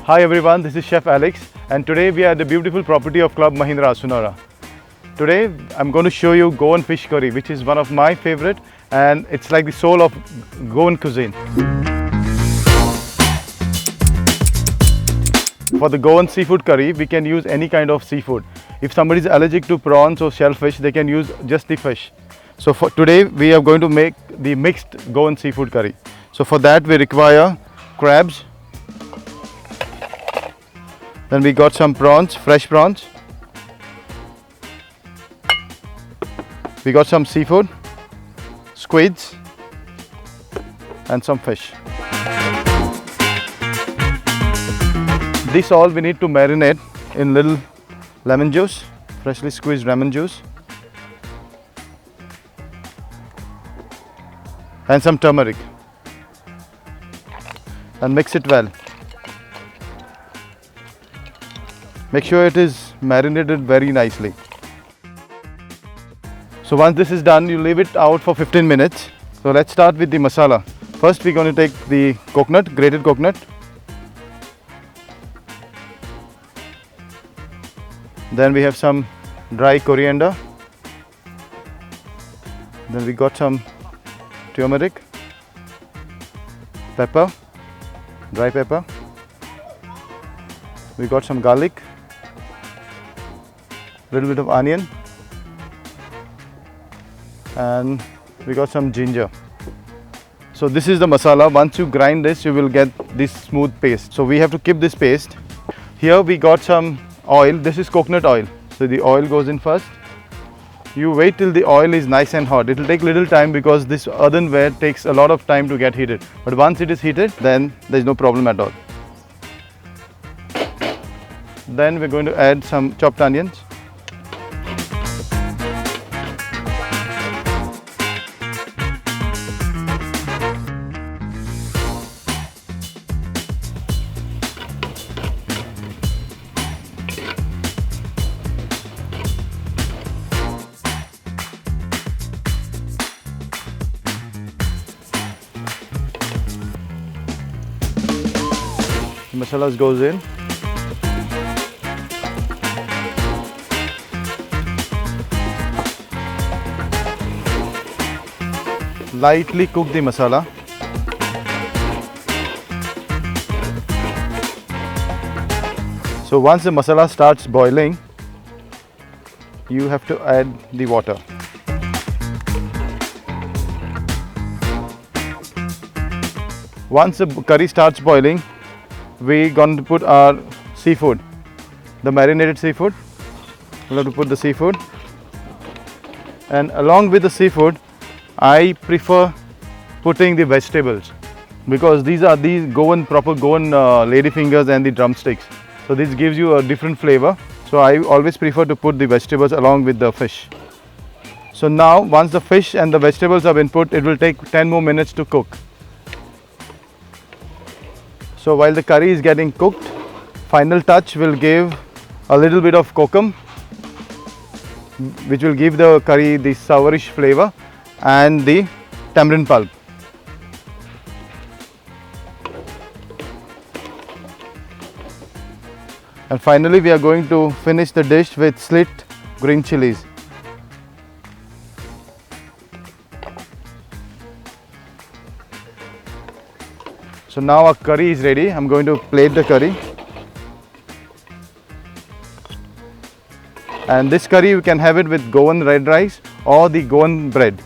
Hi everyone, this is Chef Alex and today we are at the beautiful property of Club Mahindra, Sunara. Today I'm going to show you Goan fish curry, which is one of my favorite and it's like the soul of Goan cuisine. For the Goan seafood curry, we can use any kind of seafood. If somebody is allergic to prawns or shellfish, they can use just the fish. So for today we are going to make the mixed Goan seafood curry. So for that we require crabs. Then we got some prawns, fresh prawns. We got some seafood, squids and some fish. This all we need to marinate in little lemon juice, freshly squeezed lemon juice and some turmeric, and mix it well. Make sure it is marinated very nicely. So once this is done, you leave it out for 15 minutes. So let's start with the masala. First we're going to take the coconut, grated coconut. Then we have some dry coriander. Then we got some turmeric, pepper, dry pepper. We got some garlic, little bit of onion, and we got some ginger. So this is the masala. Once you grind this, you will get this smooth paste. So we have to keep this paste. Here we got some oil. This is coconut oil. So the oil goes in first. You wait till the oil is nice and hot. It will take little time because this earthenware takes a lot of time to get heated. But once it is heated, then there is no problem at all. Then we're going to add some chopped onions. The masala goes in. Lightly cook the masala. So once the masala starts boiling, you have to add the water. Once the curry starts boiling, we're going to put our seafood, the marinated seafood. We'll have to put the seafood, and along with the seafood I prefer putting the vegetables because these are proper Goan lady fingers and the drumsticks. So this gives you a different flavor. So I always prefer to put the vegetables along with the fish. So now once the fish and the vegetables have been put, it will take 10 more minutes to cook. So while the curry is getting cooked, final touch will give a little bit of kokum, which will give the curry the sourish flavor, and the tamarind pulp. And finally we are going to finish the dish with slit green chilies. So now our curry is ready. I'm going to plate the curry. And this curry you can have it with Goan red rice or the Goan bread.